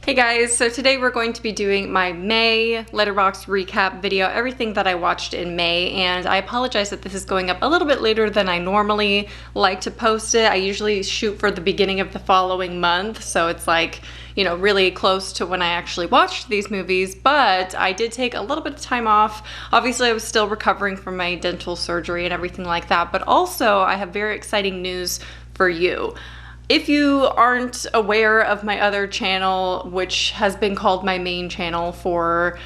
Hey guys, so today we're going to be doing my May Letterboxd recap video, everything that I watched in May, and I apologize that this is going up a little bit later than I normally like to post it. I usually shoot for the beginning of the following month, so it's like, you know, really close to when I actually watched these movies, but I did take a little bit of time off. Obviously, I was still recovering from my dental surgery and everything like that, but also I have very exciting news for you. If you aren't aware of my other channel, which has been called my main channel for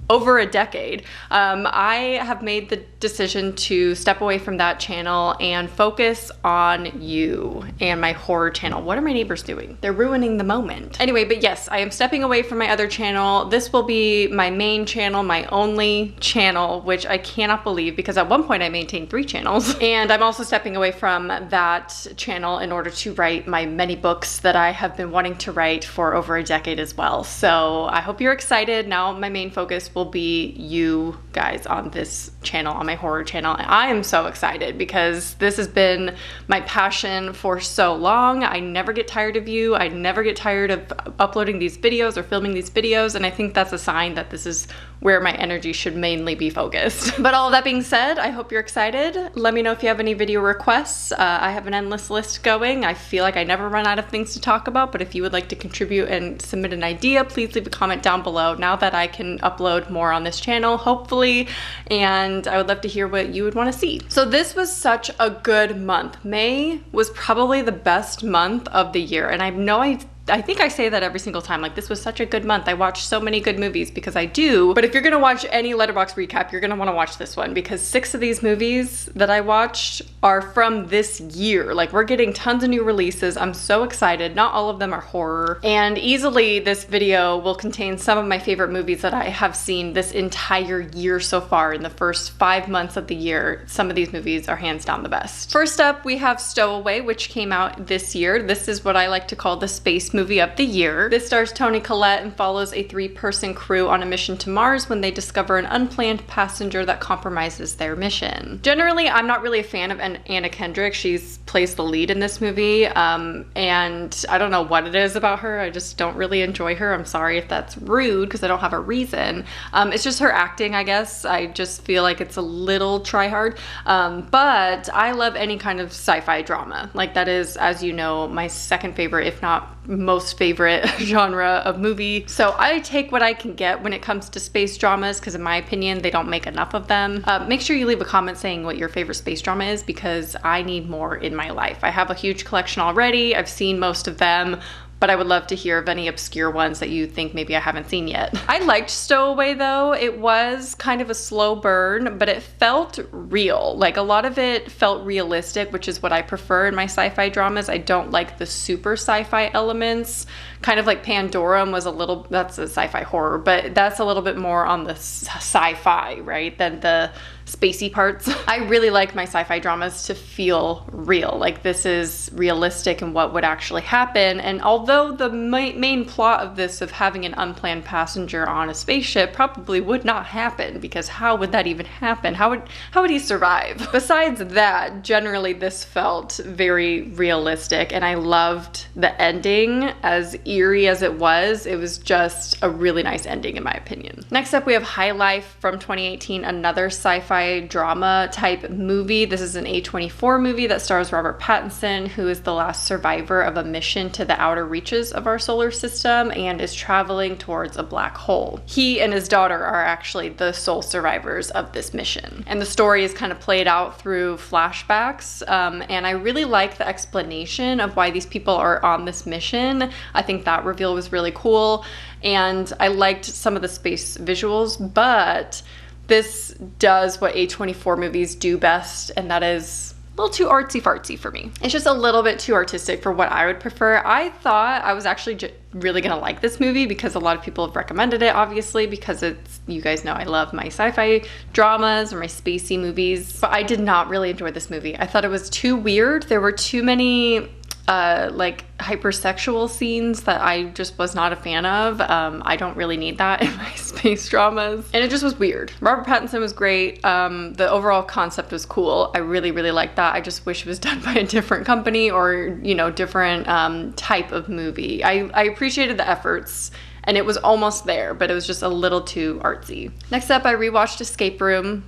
over a decade, I have made the decision to step away from that channel and focus on you and my horror channel. What are my neighbors doing? They're ruining the moment. Anyway, but yes, I am stepping away from my other channel. This will be my main channel, my only channel, which I cannot believe because at one point I maintained 3 channels. And I'm also stepping away from that channel in order to write my many books that I have been wanting to write for over a decade as well. So I hope you're excited. Now my main focus will be you guys on this channel, on my horror channel. And I am so excited because this has been my passion for so long. I never get tired of you. I never get tired of uploading these videos or filming these videos. And I think that's a sign that this is where my energy should mainly be focused. But all of that being said, I hope you're excited. Let me know if you have any video requests. I have an endless list going. I feel like I never run out of things to talk about, but if you would like to contribute and submit an idea, please leave a comment down below now that I can upload more on this channel, hopefully, and I would love to hear what you would want to see. So this was such a good month. May was probably the best month of the year, and I think I say that every single time, like this was such a good month. I watched so many good movies because I do, but if you're gonna watch any Letterboxd recap, you're gonna wanna watch this one because 6 of these movies that I watched are from this year. Like we're getting tons of new releases. I'm so excited. Not all of them are horror, and easily this video will contain some of my favorite movies that I have seen this entire year so far. In the first 5 months of the year, some of these movies are hands down the best. First up, we have Stowaway, which came out this year. This is what I like to call the space movie of the year. This stars Toni Collette and follows a 3-person crew on a mission to Mars when they discover an unplanned passenger that compromises their mission. Generally, I'm not really a fan of Anna Kendrick. She plays the lead in this movie, and I don't know what it is about her. I just don't really enjoy her. I'm sorry if that's rude because I don't have a reason. It's just her acting, I guess. I just feel like it's a little try hard, but I love any kind of sci-fi drama. Like that is, as you know, my second favorite, if not most favorite genre of movie. So I take what I can get when it comes to space dramas because in my opinion, they don't make enough of them. Make sure you leave a comment saying what your favorite space drama is because I need more in my life. I have a huge collection already. I've seen most of them, but I would love to hear of any obscure ones that you think maybe I haven't seen yet. I liked Stowaway though. It was kind of a slow burn, but it felt real. Like a lot of it felt realistic, which is what I prefer in my sci-fi dramas. I don't like the super sci-fi elements. Kind of like Pandora was a little, that's a sci-fi horror, but that's a little bit more on the sci-fi, right, than the spacey parts. I really like my sci-fi dramas to feel real, like this is realistic and what would actually happen. And although the main plot of this of having an unplanned passenger on a spaceship probably would not happen because how would that even happen? How would he survive? Besides that, generally this felt very realistic and I loved the ending. As eerie as it was just a really nice ending in my opinion. Next up we have High Life from 2018, another sci-fi drama type movie. This is an A24 movie that stars Robert Pattinson, who is the last survivor of a mission to the outer reaches of our solar system and is traveling towards a black hole. He and his daughter are actually the sole survivors of this mission. And the story is kind of played out through flashbacks, and I really like the explanation of why these people are on this mission. I think that reveal was really cool, and I liked some of the space visuals, but this does what A24 movies do best, and that is a little too artsy-fartsy for me. It's just a little bit too artistic for what I would prefer. I thought I was actually really gonna like this movie because a lot of people have recommended it, obviously, because it's, you guys know I love my sci-fi dramas or my spacey movies, but I did not really enjoy this movie. I thought it was too weird. There were too many like hypersexual scenes that I just was not a fan of. I don't really need that in my space dramas. And it just was weird. Robert Pattinson was great. The overall concept was cool. I really, really liked that. I just wish it was done by a different company or, you know, different type of movie. I appreciated the efforts, and it was almost there, but it was just a little too artsy. Next up, I rewatched Escape Room,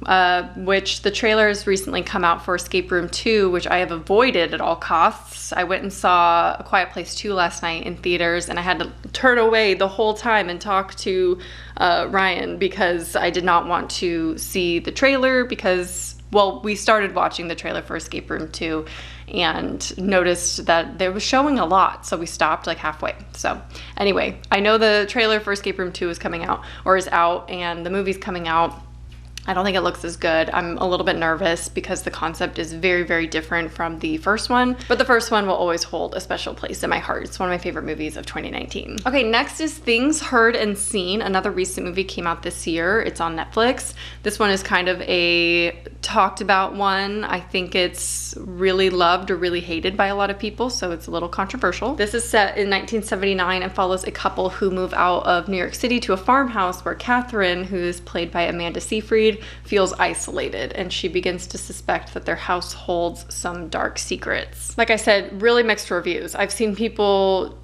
which the trailer has recently come out for Escape Room 2, which I have avoided at all costs. I went and saw A Quiet Place 2 last night in theaters, and I had to turn away the whole time and talk to Ryan because I did not want to see the trailer because, well, we started watching the trailer for Escape Room 2 and noticed that they was showing a lot, so we stopped like halfway. So anyway, I know the trailer for Escape Room 2 is coming out, or is out, and the movie's coming out. I don't think it looks as good. I'm a little bit nervous because the concept is very, very different from the first one, but the first one will always hold a special place in my heart. It's one of my favorite movies of 2019. Okay, next is Things Heard and Seen. Another recent movie came out this year. It's on Netflix. This one is kind of a talked about one. I think it's really loved or really hated by a lot of people, so it's a little controversial. This is set in 1979 and follows a couple who move out of New York City to a farmhouse where Catherine, who is played by Amanda Seyfried, feels isolated, and she begins to suspect that their house holds some dark secrets. Like I said, really mixed reviews. I've seen people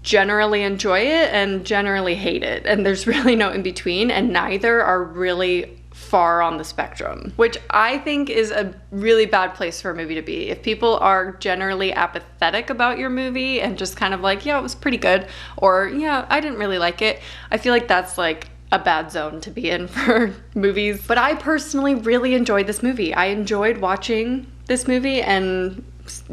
generally enjoy it and generally hate it, and there's really no in between, and neither are really far on the spectrum, which I think is a really bad place for a movie to be. If people are generally apathetic about your movie and just kind of like, yeah, it was pretty good, or yeah, I didn't really like it, I feel like that's like a bad zone to be in for movies. But I personally really enjoyed this movie. I enjoyed watching this movie and,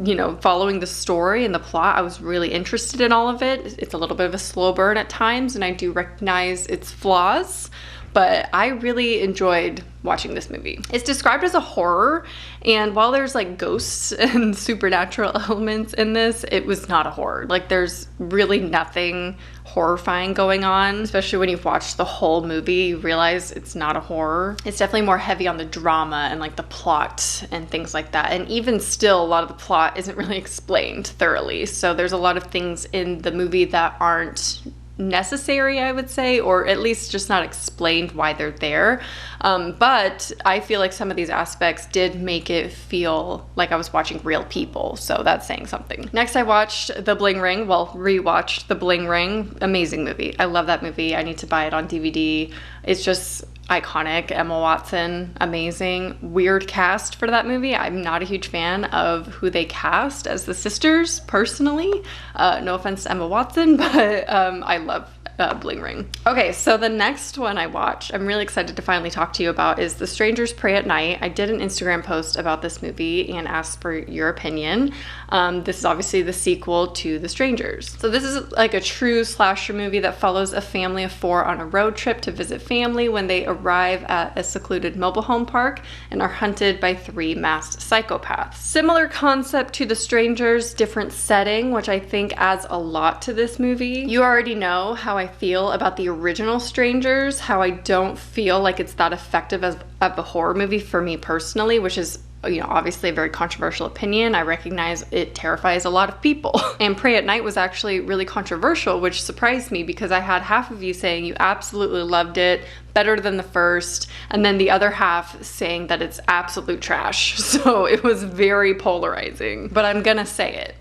you know, following the story and the plot. I was really interested in all of it. It's a little bit of a slow burn at times, and I do recognize its flaws, but I really enjoyed watching this movie. It's described as a horror, and while there's like ghosts and supernatural elements in this, it was not a horror. Like, there's really nothing horrifying going on, especially when you've watched the whole movie, you realize it's not a horror. It's definitely more heavy on the drama and like the plot and things like that. And even still, a lot of the plot isn't really explained thoroughly. So there's a lot of things in the movie that aren't necessary, I would say, or at least just not explained why they're there. But I feel like some of these aspects did make it feel like I was watching real people, so that's saying something. Next, I watched The Bling Ring, well, rewatched The Bling Ring. Amazing movie. I love that movie. I need to buy it on DVD. It's just iconic. Emma Watson, amazing. Weird cast for that movie. I'm not a huge fan of who they cast as the sisters, personally. No offense to Emma Watson, but I love Bling Ring. Okay, so the next one I watched, I'm really excited to finally talk to you about, is The Strangers Pray at Night. I did an Instagram post about this movie and asked for your opinion. This is obviously the sequel to The Strangers. So this is like a true slasher movie that follows a family of 4 on a road trip to visit family when they arrive at a secluded mobile home park and are hunted by 3 masked psychopaths. Similar concept to The Strangers, different setting, which I think adds a lot to this movie. You already know how I feel about the original Strangers, how I don't feel like it's that effective as a horror movie for me personally, which is, you know, obviously a very controversial opinion. I recognize it terrifies a lot of people. And Pray at Night was actually really controversial, which surprised me because I had half of you saying you absolutely loved it, better than the first, and then the other half saying that it's absolute trash. So it was very polarizing, but I'm gonna say it.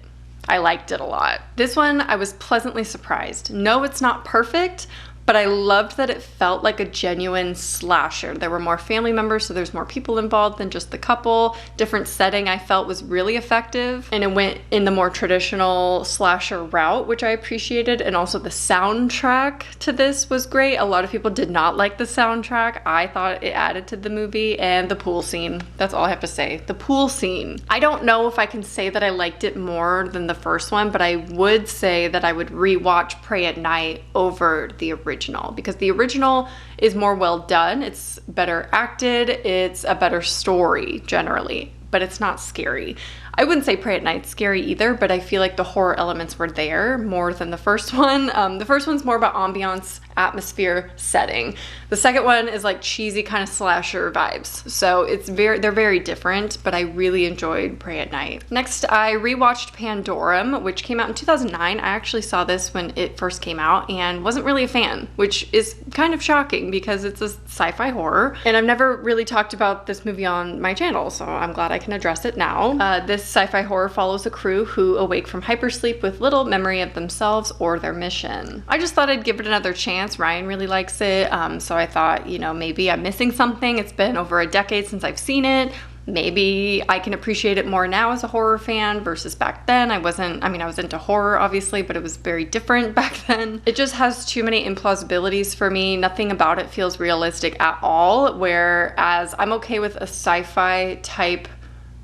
I liked it a lot. This one, I was pleasantly surprised. No, it's not perfect, but I loved that it felt like a genuine slasher. There were more family members, so there's more people involved than just the couple. Different setting I felt was really effective, and it went in the more traditional slasher route, which I appreciated, and also the soundtrack to this was great. A lot of people did not like the soundtrack. I thought it added to the movie, and the pool scene. That's all I have to say. The pool scene. I don't know if I can say that I liked it more than the first one, but I would say that I would rewatch Pray at Night over the original, because the original is more well done, it's better acted, it's a better story generally, but it's not scary. I wouldn't say Pray at Night's scary either, but I feel like the horror elements were there more than the first one. The first one's more about ambiance atmosphere, setting. The second one is like cheesy kind of slasher vibes. So they're very different, but I really enjoyed Pray at Night. Next, I rewatched Pandora, which came out in 2009. I actually saw this when it first came out and wasn't really a fan, which is kind of shocking because it's a sci-fi horror. And I've never really talked about this movie on my channel, so I'm glad I can address it now. This sci-fi horror follows a crew who awake from hypersleep with little memory of themselves or their mission. I just thought I'd give it another chance. Ryan really likes it, so I thought, you know, maybe I'm missing something. It's been over a decade since I've seen it. Maybe I can appreciate it more now as a horror fan versus back then. I was into horror obviously, but it was very different back then. It just has too many implausibilities for me. Nothing about it feels realistic at all, whereas I'm okay with a sci-fi type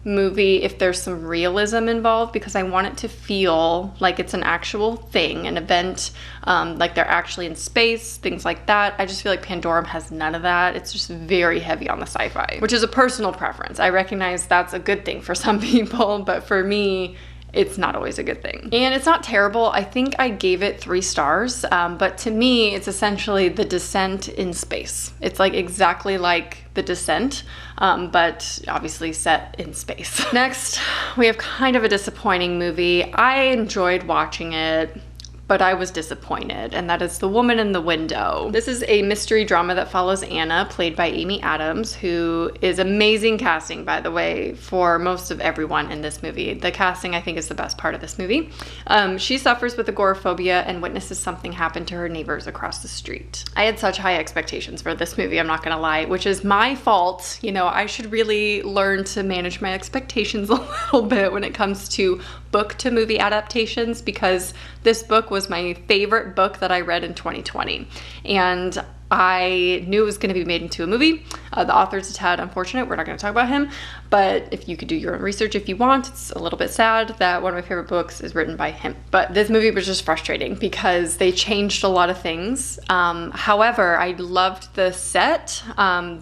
movie if there's some realism involved, because I want it to feel like it's an actual thing, an event, like they're actually in space, things like that. I just feel like Pandora has none of that. It's just very heavy on the sci-fi, which is a personal preference. I recognize that's a good thing for some people, but for me, it's not always a good thing. And it's not terrible. I think I gave it 3 stars, but to me, it's essentially The Descent in space. It's like exactly like The Descent, but obviously set in space. Next, we have kind of a disappointing movie. I enjoyed watching it, but I was disappointed, and that is The Woman in the Window. This is a mystery drama that follows Anna, played by Amy Adams, who is amazing casting, by the way, for most of everyone in this movie. The casting, I think, is the best part of this movie. She suffers with agoraphobia and witnesses something happen to her neighbors across the street. I had such high expectations for this movie, I'm not gonna lie, which is my fault. You know, I should really learn to manage my expectations a little bit when it comes to book to movie adaptations, because this book was my favorite book that I read in 2020. And I knew it was going to be made into a movie. The author's a tad unfortunate. We're not going to talk about him, but if you could do your own research if you want. It's a little bit sad that one of my favorite books is written by him. But this movie was just frustrating because they changed a lot of things. However, I loved the set,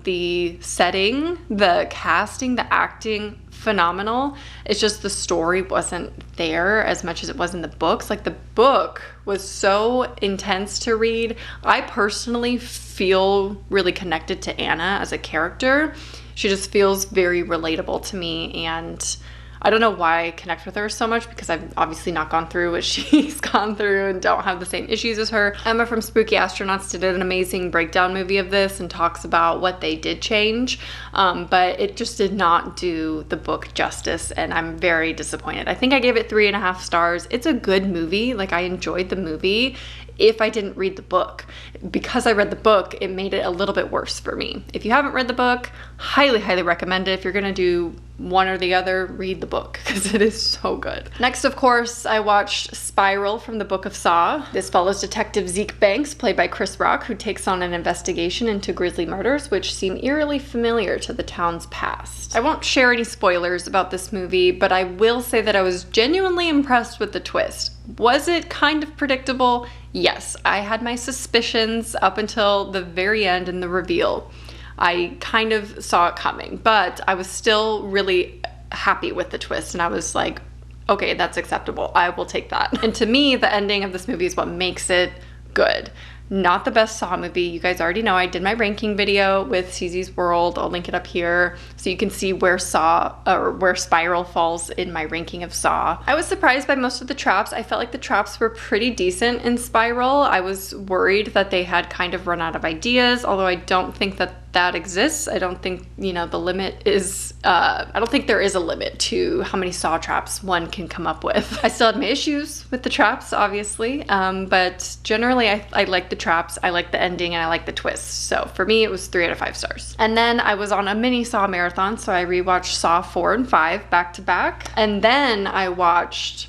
the setting, the casting, the acting, phenomenal. It's just the story wasn't there as much as it was in the books. Like, the book was so intense to read. I personally feel really connected to Anna as a character. She just feels very relatable to me, and I don't know why I connect with her so much, because I've obviously not gone through what she's gone through and don't have the same issues as her. Emma from Spooky Astronauts did an amazing breakdown movie of this and talks about what they did change, but it just did not do the book justice, and I'm very disappointed. I think I gave it 3.5 stars. It's a good movie. Like, I enjoyed the movie. If I didn't read the book. Because I read the book, it made it a little bit worse for me. If you haven't read the book, highly, highly recommend it. If you're gonna do one or the other, read the book, because it is so good. Next, of course, I watched Spiral from the Book of Saw. This follows Detective Zeke Banks, played by Chris Rock, who takes on an investigation into grisly murders, which seem eerily familiar to the town's past. I won't share any spoilers about this movie, but I will say that I was genuinely impressed with the twist. Was it kind of predictable? Yes, I had my suspicions up until the very end and the reveal. I kind of saw it coming, but I was still really happy with the twist, and I was like, okay, that's acceptable. I will take that. And to me, the ending of this movie is what makes it good. Not the best Saw movie. You guys already know I did my ranking video with CZ's World. I'll link it up here so you can see where Spiral falls in my ranking of Saw. I was surprised by most of the traps. I felt like the traps were pretty decent in Spiral. I was worried that they had kind of run out of ideas, although I don't think that exists. I don't think, you know, the limit is, I don't think there is a limit to how many Saw traps one can come up with. I still had my issues with the traps, obviously, but generally I like the traps, I like the ending, and I like the twist. So for me, it was 3 out of 5 stars. And then I was on a mini Saw marathon, so I rewatched Saw 4 and 5 back to back. And then I watched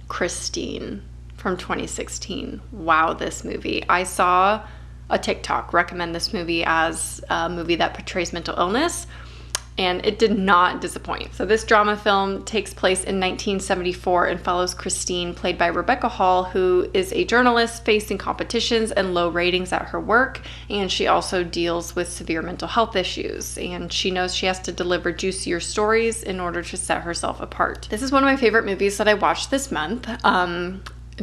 Christine from 2016. Wow, this movie. I saw a TikTok recommend this movie as a movie that portrays mental illness, and it did not disappoint. So this drama film takes place in 1974 and follows Christine, played by Rebecca Hall, who is a journalist facing competitions and low ratings at her work, and she also deals with severe mental health issues, and she knows she has to deliver juicier stories in order to set herself apart. This is one of my favorite movies that I watched this month.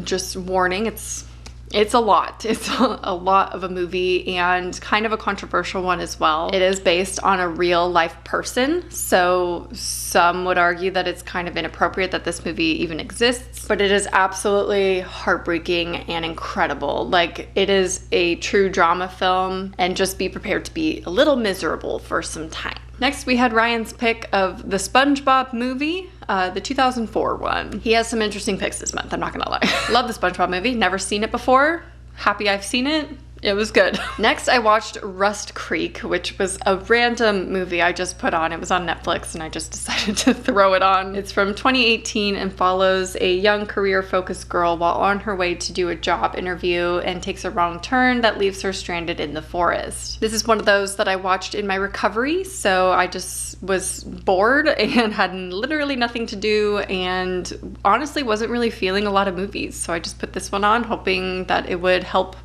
Just warning, it's It's a lot. It's a lot of a movie, and kind of a controversial one as well. It is based on a real life person, so some would argue that it's kind of inappropriate that this movie even exists, but it is absolutely heartbreaking and incredible. Like, it is a true drama film, and just be prepared to be a little miserable for some time. Next, we had Ryan's pick of the SpongeBob movie, the 2004 one. He has some interesting picks this month, I'm not gonna lie. Love the SpongeBob movie, never seen it before. Happy I've seen it. It was good. Next, I watched Rust Creek, which was a random movie I just put on. It was on Netflix and I just decided to throw it on. It's from 2018 and follows a young career-focused girl while on her way to do a job interview and takes a wrong turn that leaves her stranded in the forest. This is one of those that I watched in my recovery, so I just was bored and had literally nothing to do and honestly wasn't really feeling a lot of movies. So I just put this one on hoping that it would help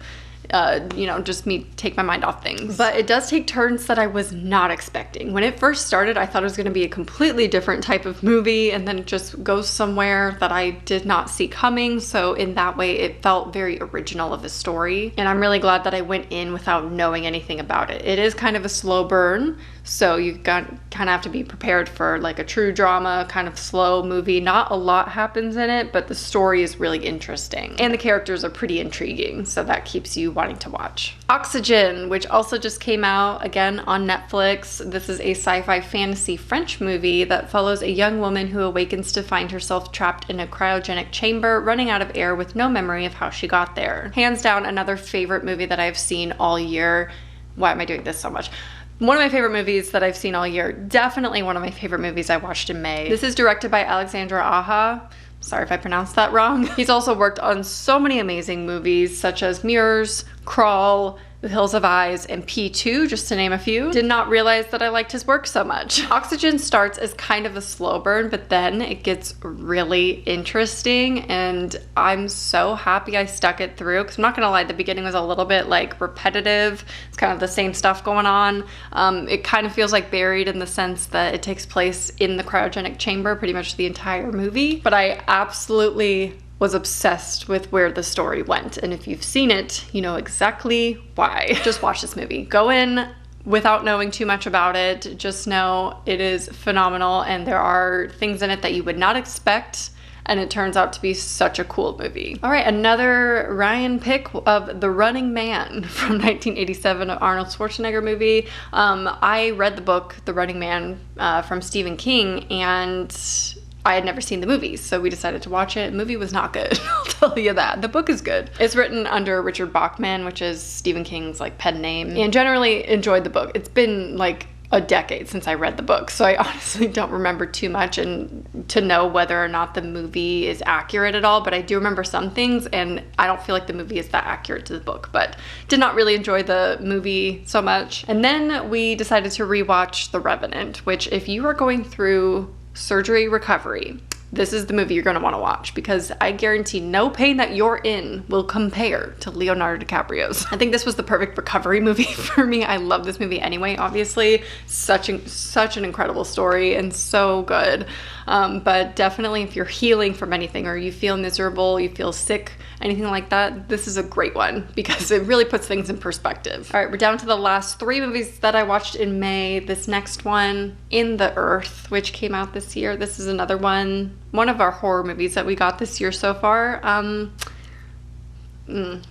you know, just me take my mind off things. But it does take turns that I was not expecting. When it first started, I thought it was going to be a completely different type of movie, and then it just goes somewhere that I did not see coming. So in that way, it felt very original of a story. And I'm really glad that I went in without knowing anything about it. It is kind of a slow burn, so you kind of have to be prepared for like a true drama, kind of slow movie. Not a lot happens in it, but the story is really interesting. And the characters are pretty intriguing, so that keeps you wanting to watch. Oxygen, which also just came out again on Netflix. This is a sci-fi fantasy French movie that follows a young woman who awakens to find herself trapped in a cryogenic chamber, running out of air with no memory of how she got there. Hands down, another favorite movie that I've seen all year. Why am I doing this so much? One of my favorite movies that I've seen all year. Definitely one of my favorite movies I watched in May. This is directed by Alexandre Aja. Sorry if I pronounced that wrong. He's also worked on so many amazing movies such as Mirrors, Crawl, The Hills Have Eyes, and P2, just to name a few. Did not realize that I liked his work so much. Oxygen starts as kind of a slow burn, but then it gets really interesting, and I'm so happy I stuck it through, because I'm not gonna lie, the beginning was a little bit like repetitive. It's kind of the same stuff going on. It kind of feels like Buried in the sense that it takes place in the cryogenic chamber pretty much the entire movie, but I absolutely was obsessed with where the story went. And if you've seen it, you know exactly why. Just watch this movie. Go in without knowing too much about it. Just know it is phenomenal, and there are things in it that you would not expect, and it turns out to be such a cool movie. All right, another Ryan pick of The Running Man from 1987, an Arnold Schwarzenegger movie. I read the book, The Running Man, from Stephen King, and I had never seen the movie, so we decided to watch it. The movie was not good, I'll tell you that. The book is good. It's written under Richard Bachman, which is Stephen King's like pen name, and generally enjoyed the book. It's been like a decade since I read the book, so I honestly don't remember too much and to know whether or not the movie is accurate at all, but I do remember some things, and I don't feel like the movie is that accurate to the book, but did not really enjoy the movie so much. And then we decided to rewatch The Revenant, which if you are going through surgery recovery, this is the movie you're going to want to watch, because I guarantee no pain that you're in will compare to Leonardo DiCaprio's. I think this was the perfect recovery movie for me. I love this movie anyway, obviously. Such an incredible story and so good. But definitely if you're healing from anything, or you feel miserable, you feel sick, anything like that, this is a great one because it really puts things in perspective. All right, we're down to the last 3 movies that I watched in May. This next one, In the Earth, which came out this year. This is another one of our horror movies that we got this year so far.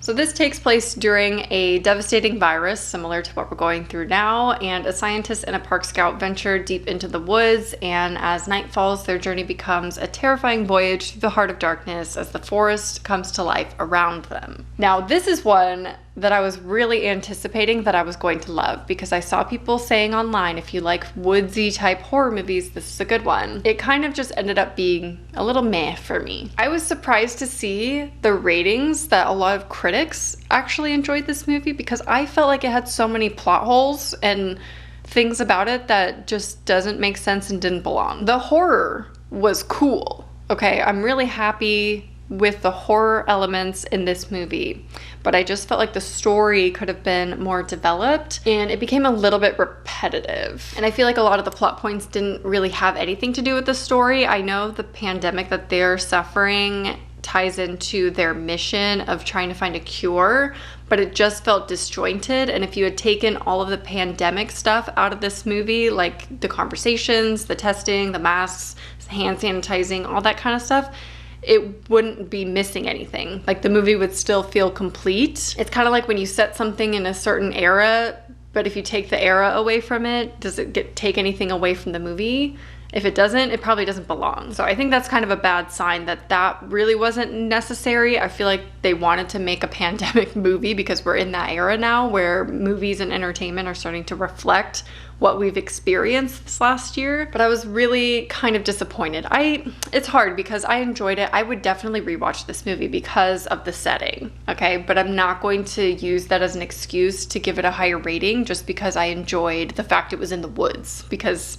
So this takes place during a devastating virus similar to what we're going through now, and a scientist and a park scout venture deep into the woods, and as night falls, their journey becomes a terrifying voyage through the heart of darkness as the forest comes to life around them. Now, this is one that I was really anticipating that I was going to love, because I saw people saying online, if you like woodsy type horror movies, this is a good one. It kind of just ended up being a little meh for me. I was surprised to see the ratings that a lot of critics actually enjoyed this movie, because I felt like it had so many plot holes and things about it that just doesn't make sense and didn't belong. The horror was cool. Okay, I'm really happy with the horror elements in this movie, but I just felt like the story could have been more developed, and it became a little bit repetitive. And I feel like a lot of the plot points didn't really have anything to do with the story. I know the pandemic that they're suffering ties into their mission of trying to find a cure, but it just felt disjointed. And if you had taken all of the pandemic stuff out of this movie, like the conversations, the testing, the masks, hand sanitizing, all that kind of stuff, it wouldn't be missing anything. Like, the movie would still feel complete. It's kind of like when you set something in a certain era, but if you take the era away from it, does it take anything away from the movie? If it doesn't, it probably doesn't belong. So I think that's kind of a bad sign that really wasn't necessary. I feel like they wanted to make a pandemic movie because we're in that era now where movies and entertainment are starting to reflect what we've experienced this last year. But I was really kind of disappointed. It's hard because I enjoyed it. I would definitely rewatch this movie because of the setting, okay? But I'm not going to use that as an excuse to give it a higher rating just because I enjoyed the fact it was in the woods, because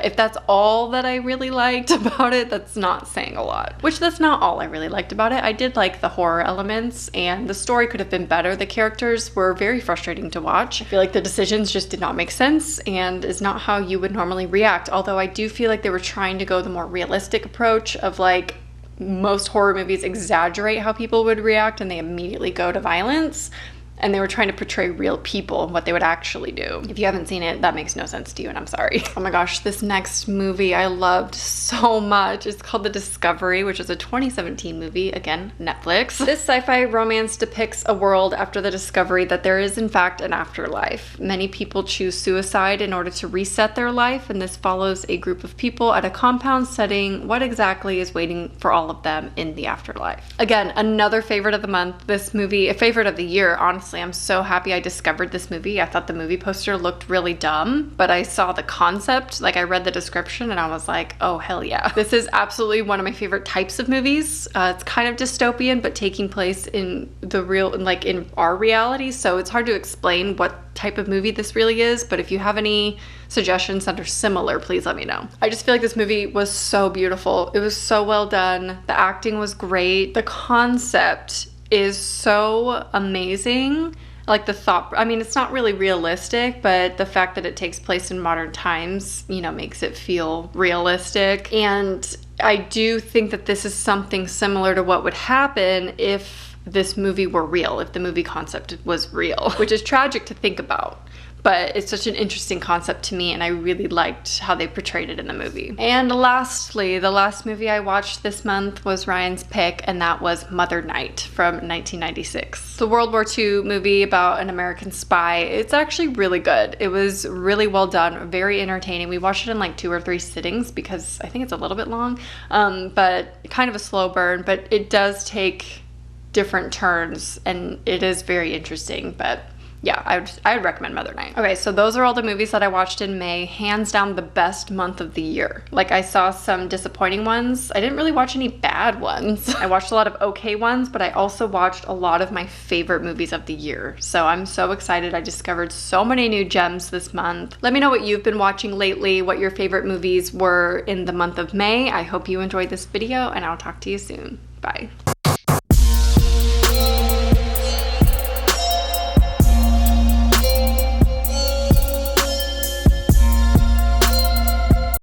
if that's all that I really liked about it, that's not saying a lot. Which, that's not all I really liked about it. I did like the horror elements, and the story could have been better. The characters were very frustrating to watch. I feel like the decisions just did not make sense and is not how you would normally react. Although I do feel like they were trying to go the more realistic approach of, like, most horror movies exaggerate how people would react and they immediately go to violence. And they were trying to portray real people and what they would actually do. If you haven't seen it, that makes no sense to you, and I'm sorry. Oh my gosh, this next movie I loved so much. It's called The Discovery, which is a 2017 movie, again, Netflix. This sci-fi romance depicts a world after the discovery that there is, in fact, an afterlife. Many people choose suicide in order to reset their life, and this follows a group of people at a compound setting what exactly is waiting for all of them in the afterlife. Again, another favorite of the month. This movie, a favorite of the year, honestly. I'm so happy I discovered this movie. I thought the movie poster looked really dumb, but I saw the concept, like I read the description and I was like, oh, hell yeah. This is absolutely one of my favorite types of movies. It's kind of dystopian, but taking place in the real, like in our reality. So it's hard to explain what type of movie this really is, but if you have any suggestions that are similar, please let me know. I just feel like this movie was so beautiful. It was so well done. The acting was great. The concept is so amazing. Like the thought, I mean, it's not really realistic, but the fact that it takes place in modern times, you know, makes it feel realistic. And I do think that this is something similar to what would happen if this movie were real, if the movie concept was real, which is tragic to think about. But it's such an interesting concept to me, and I really liked how they portrayed it in the movie. And lastly, the last movie I watched this month was Ryan's pick, and that was Mother Night from 1996. It's a World War II movie about an American spy. It's actually really good. It was really well done, very entertaining. We watched it in like 2 or 3 sittings because I think it's a little bit long, but kind of a slow burn, but it does take different turns, and it is very interesting, but yeah, I would recommend Mother Night. Okay, so those are all the movies that I watched in May. Hands down the best month of the year. Like, I saw some disappointing ones. I didn't really watch any bad ones. I watched a lot of okay ones, but I also watched a lot of my favorite movies of the year. So I'm so excited. I discovered so many new gems this month. Let me know what you've been watching lately, what your favorite movies were in the month of May. I hope you enjoyed this video, and I'll talk to you soon. Bye.